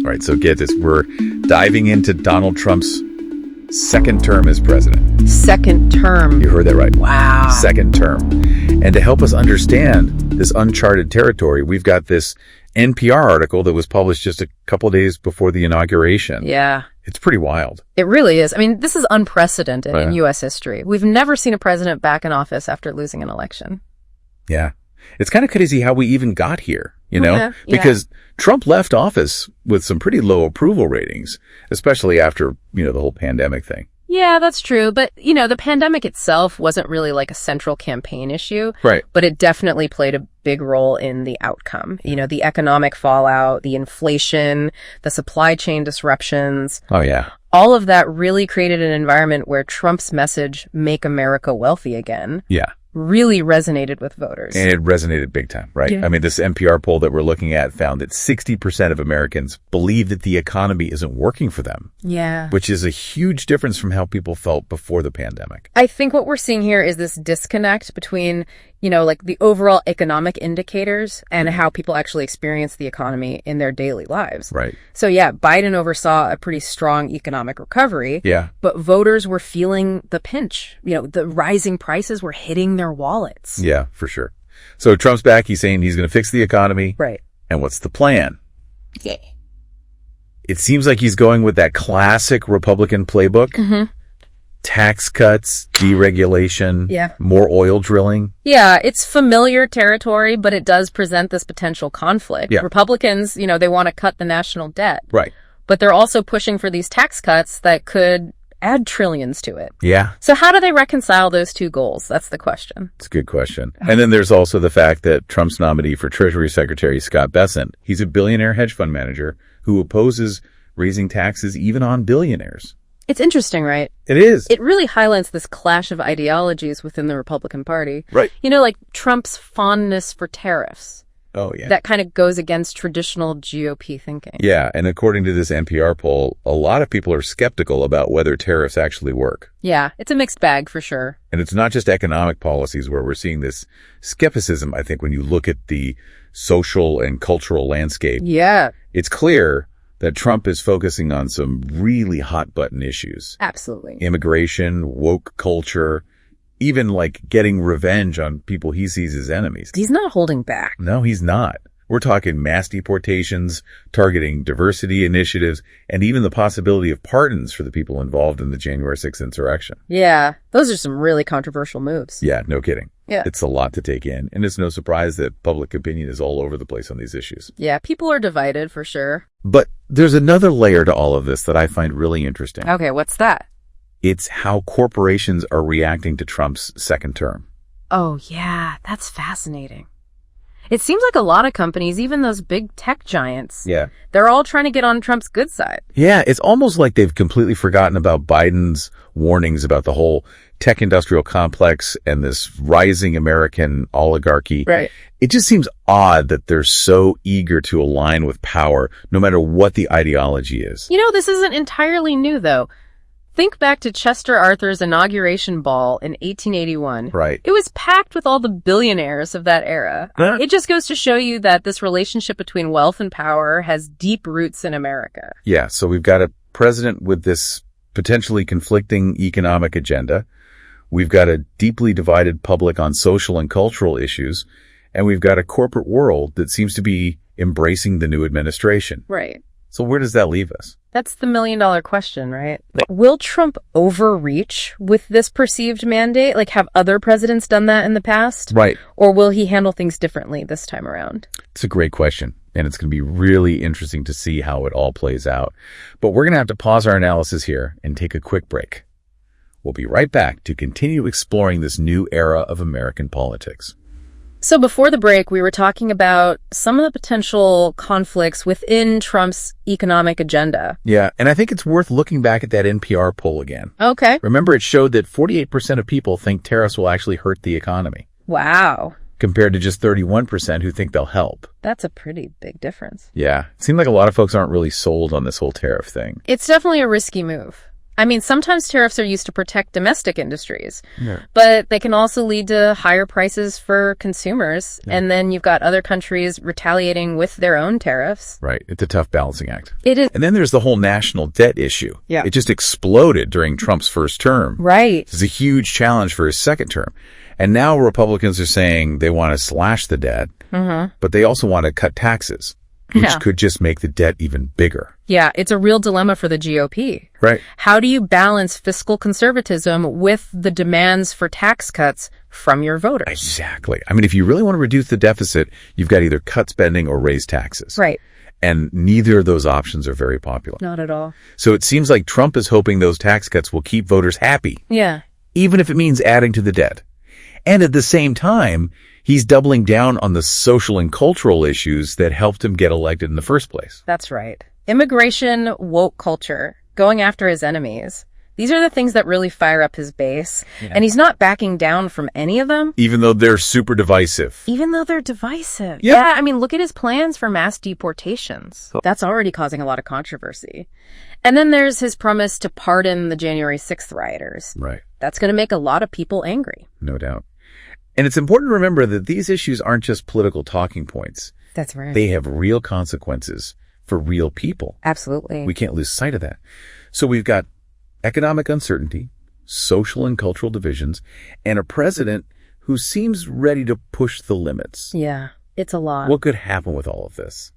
All right, so get this. We're diving into Donald Trump's second term as president. Second term. You heard that right. Wow. Second term. And to help us understand this uncharted territory, we've got this NPR article that was published just a couple of days before the inauguration. Yeah. It's pretty wild. It really is. I mean, this is unprecedented in U.S. history. We've never seen a president back in office after losing an election. Yeah. It's kind of crazy how we even got here, you know, Yeah. because Trump left office with some pretty low approval ratings, especially after, the whole pandemic thing. Yeah, that's true. But, the pandemic itself wasn't really like a central campaign issue. Right. But it definitely played a big role in the outcome. The economic fallout, the inflation, the supply chain disruptions. Oh, yeah. All of that really created an environment where Trump's message, "Make America Wealthy Again," Yeah. really resonated with voters. And it resonated big time, right? Yeah. I mean, this NPR poll that we're looking at found that 60% of Americans believe that the economy isn't working for them, Yeah. which is a huge difference from how people felt before the pandemic. I think what we're seeing here is this disconnect between, like the overall economic indicators and how people actually experience the economy in their daily lives. Right. So yeah, Biden oversaw a pretty strong economic recovery. Yeah. But voters were feeling the pinch. The rising prices were hitting their wallets. Yeah, for sure. So Trump's back. He's saying he's going to fix the economy. Right. And what's the plan? Yeah. It seems like he's going with that classic Republican playbook. Mm-hmm. Tax cuts, deregulation, Yeah. more oil drilling. Yeah, it's familiar territory, but it does present this potential conflict. Yeah. Republicans, they want to cut the national debt. Right. But they're also pushing for these tax cuts that could add trillions to it. Yeah. So how do they reconcile those two goals? That's the question. It's a good question. And then there's also the fact that Trump's nominee for Treasury Secretary, Scott Bessent, he's a billionaire hedge fund manager who opposes raising taxes even on billionaires. It's interesting, right? It is. It really highlights this clash of ideologies within the Republican Party. Right. Like Trump's fondness for tariffs. Oh, yeah. That kind of goes against traditional GOP thinking. Yeah. And according to this NPR poll, a lot of people are skeptical about whether tariffs actually work. Yeah, it's a mixed bag for sure. And it's not just economic policies where we're seeing this skepticism. I think when you look at the social and cultural landscape, Yeah, it's clear that Trump is focusing on some really hot button issues. absolutely. Immigration, woke culture, even like getting revenge on people he sees as enemies. He's not holding back. No, he's not. We're talking mass deportations, targeting diversity initiatives, and even the possibility of pardons for the people involved in the January 6th insurrection. Yeah, those are some really controversial moves. Yeah, no kidding. Yeah. It's a lot to take in, and it's no surprise that public opinion is all over the place on these issues. Yeah, people are divided for sure. But there's another layer to all of this that I find really interesting. Okay, what's that? It's how corporations are reacting to Trump's second term. Oh, yeah, that's fascinating. It seems like a lot of companies, even those big tech giants, Yeah. they're all trying to get on Trump's good side. Yeah, it's almost like they've completely forgotten about Biden's warnings about the whole tech industrial complex and this rising American oligarchy. Right. It just seems odd that they're so eager to align with power, no matter what the ideology is. This isn't entirely new, though. Think back to Chester Arthur's inauguration ball in 1881. Right. It was packed with all the billionaires of that era. Huh? It just goes to show you that this relationship between wealth and power has deep roots in America. Yeah, so we've got a president with this potentially conflicting economic agenda. We've got a deeply divided public on social and cultural issues. And we've got a corporate world that seems to be embracing the new administration. Right. So where does that leave us? That's the million-dollar question, right? Will Trump overreach with this perceived mandate? Like, have other presidents done that in the past? Right. Or will he handle things differently this time around? It's a great question, and it's going to be really interesting to see how it all plays out. But we're going to have to pause our analysis here and take a quick break. We'll be right back to continue exploring this new era of American politics. So before the break, we were talking about some of the potential conflicts within Trump's economic agenda. Yeah, and I think it's worth looking back at that NPR poll again. Okay. Remember, it showed that 48% of people think tariffs will actually hurt the economy, Wow. compared to just 31% who think they'll help. That's a pretty big difference. Yeah, it seemed like a lot of folks aren't really sold on this whole tariff thing. It's definitely a risky move. I mean, sometimes tariffs are used to protect domestic industries, Yeah. but they can also lead to higher prices for consumers. Yeah. And then you've got other countries retaliating with their own tariffs. Right. It's a tough balancing act. It is. And then there's the whole national debt issue. Yeah. It just exploded during Trump's first term. Right. It's a huge challenge for his second term. And now Republicans are saying they want to slash the debt, but they also want to cut taxes, which could just make the debt even bigger. Yeah, it's a real dilemma for the GOP. Right. How do you balance fiscal conservatism with the demands for tax cuts from your voters? Exactly. I mean, if you really want to reduce the deficit, you've got to either cut spending or raise taxes. Right. And neither of those options are very popular. Not at all. So it seems like Trump is hoping those tax cuts will keep voters happy, Yeah. even if it means adding to the debt. And at the same time, he's doubling down on the social and cultural issues that helped him get elected in the first place. That's right. Immigration, woke culture, going after his enemies. These are the things that really fire up his base. Yeah. And he's not backing down from any of them, Even though they're super divisive. even though they're divisive. Yep. Yeah, I mean, look at his plans for mass deportations. That's already causing a lot of controversy. And then there's his promise to pardon the January 6th rioters. Right. That's going to make a lot of people angry. No doubt. And it's important to remember that these issues aren't just political talking points. That's right. They have real consequences for real people. Absolutely. We can't lose sight of that. So we've got economic uncertainty, social and cultural divisions, and a president who seems ready to push the limits. Yeah, it's a lot. What could happen with all of this?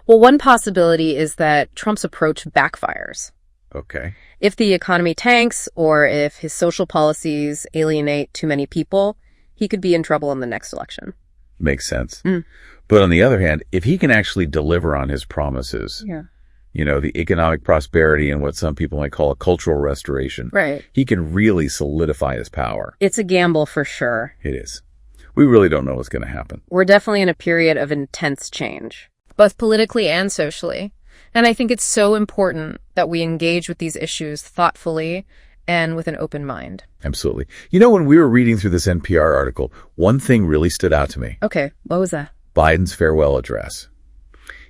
Well, one possibility is that Trump's approach backfires. Okay. If the economy tanks or if his social policies alienate too many people, he could be in trouble in the next election. Makes sense. But on the other hand, if he can actually deliver on his promises, Yeah. you know, the economic prosperity and what some people might call a cultural restoration, Right. he can really solidify his power. It's a gamble for sure. It is. We really don't know what's going to happen. We're definitely in a period of intense change, both politically and socially. And I think it's so important that we engage with these issues thoughtfully and with an open mind. Absolutely. You know, when we were reading through this NPR article, one thing really stood out to me. Okay, what was that? Biden's farewell address.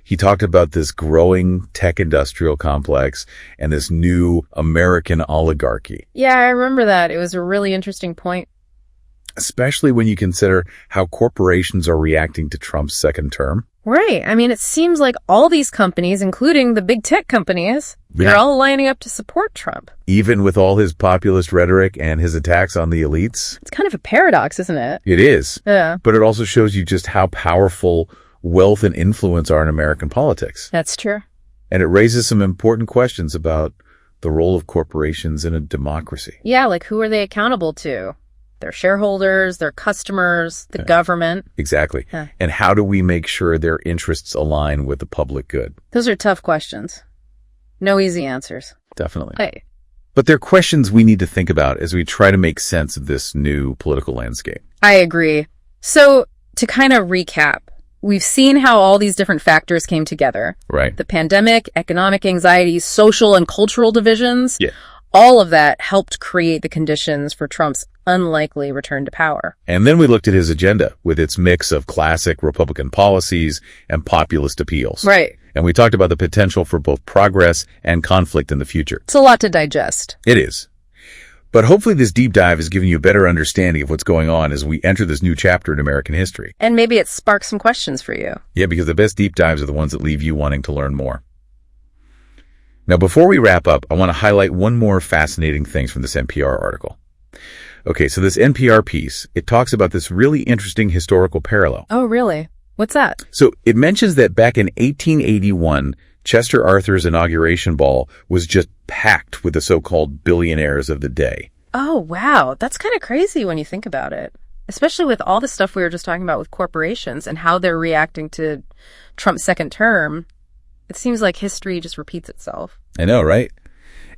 He talked about this growing tech industrial complex and this new American oligarchy, Yeah, I remember that. It was a really interesting point. especially when you consider how corporations are reacting to Trump's second term. Right. I mean, it seems like all these companies, including the big tech companies, Yeah. they're all lining up to support Trump. Even with all his populist rhetoric and his attacks on the elites. It's kind of a paradox, isn't it? It is. Yeah, But it also shows you just how powerful wealth and influence are in American politics. that's true. And it raises some important questions about the role of corporations in a democracy. Yeah, like who are they accountable to? Their shareholders, their customers, the government. Exactly. Huh. And how do we make sure their interests align with the public good? Those are tough questions. No easy answers. Definitely. Hey, But they're questions we need to think about as we try to make sense of this new political landscape. I agree. So to kind of recap, we've seen how all these different factors came together. Right. The pandemic, economic anxieties, social and cultural divisions. Yeah. All of that helped create the conditions for Trump's unlikely return to power. And then we looked at his agenda with its mix of classic Republican policies and populist appeals. Right. And we talked about the potential for both progress and conflict in the future. It's a lot to digest. It is. But hopefully this deep dive has given you a better understanding of what's going on as we enter this new chapter in American history. And maybe it sparks some questions for you. Yeah, because the best deep dives are the ones that leave you wanting to learn more. Now, before we wrap up, I want to highlight one more fascinating thing from this NPR article. Okay, so this NPR piece, it talks about this really interesting historical parallel. Oh, really? What's that? So it mentions that back in 1881, Chester Arthur's inauguration ball was just packed with the so-called billionaires of the day. Oh, wow. That's kind of crazy when you think about it. Especially with all the stuff we were just talking about with corporations and how they're reacting to Trump's second term. It seems like history just repeats itself. I know, right?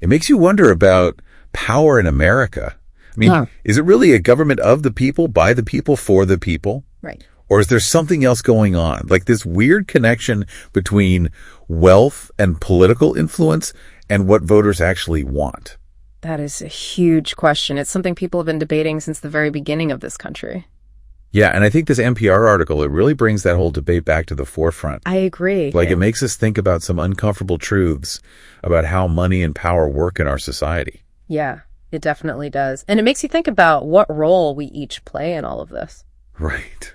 It makes you wonder about power in America. I mean, Yeah. Is it really a government of the people, by the people, for the people? Right. Or is there something else going on? Like this weird connection between wealth and political influence and what voters actually want. That is a huge question. It's something people have been debating since the very beginning of this country. Yeah, and I think this NPR article, it really brings that whole debate back to the forefront. I agree. It makes us think about some uncomfortable truths about how money and power work in our society. Yeah, it definitely does. And it makes you think about what role we each play in all of this. Right.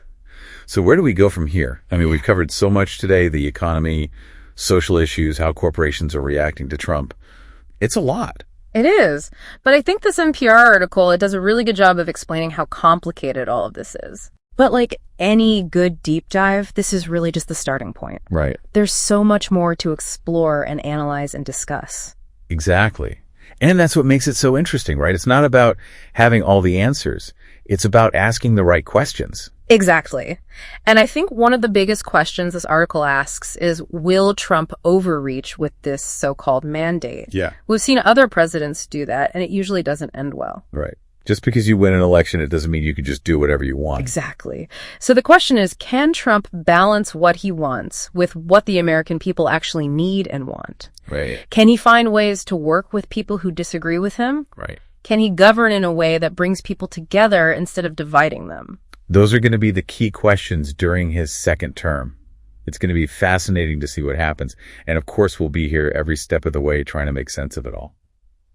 So where do we go from here? I mean, we've covered so much today, the economy, social issues, how corporations are reacting to Trump. It's a lot. It is. But I think this NPR article, it does a really good job of explaining how complicated all of this is. But like any good deep dive, this is really just the starting point. Right. There's so much more to explore and analyze and discuss. Exactly. And that's what makes it so interesting, right? It's not about having all the answers. It's about asking the right questions. Exactly. And I think one of the biggest questions this article asks is, will Trump overreach with this so-called mandate? Yeah. We've seen other presidents do that, and it usually doesn't end well. Right. Just because you win an election, it doesn't mean you can just do whatever you want. Exactly. So the question is, can Trump balance what he wants with what the American people actually need and want? Right. Can he find ways to work with people who disagree with him? Right. Can he govern in a way that brings people together instead of dividing them? Those are going to be the key questions during his second term. It's going to be fascinating to see what happens. And of course, we'll be here every step of the way trying to make sense of it all.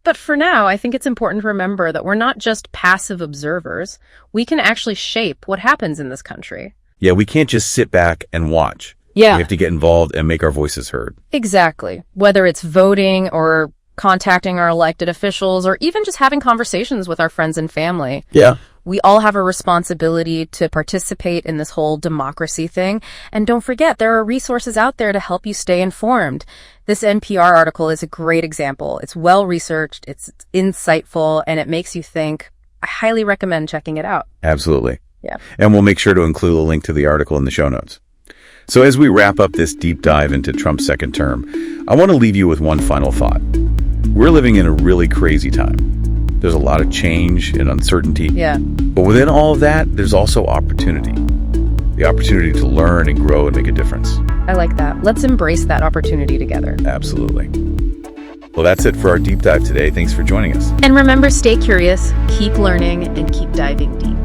But for now, I think it's important to remember that we're not just passive observers. We can actually shape what happens in this country. Yeah, we can't just sit back and watch. Yeah. We have to get involved and make our voices heard. Exactly. Whether it's voting or contacting our elected officials or even just having conversations with our friends and family. Yeah. We all have a responsibility to participate in this whole democracy thing. And don't forget, there are resources out there to help you stay informed. This NPR article is a great example. It's well-researched, it's insightful, and it makes you think. I highly recommend checking it out. Absolutely. Yeah. And we'll make sure to include a link to the article in the show notes. So as we wrap up this deep dive into Trump's second term, I want to leave you with one final thought. We're living in a really crazy time. There's a lot of change and uncertainty. Yeah. But within all of that, there's also opportunity. The opportunity to learn and grow and make a difference. I like that. Let's embrace that opportunity together. Absolutely. Well, that's it for our deep dive today. Thanks for joining us. And remember, stay curious, keep learning, and keep diving deep.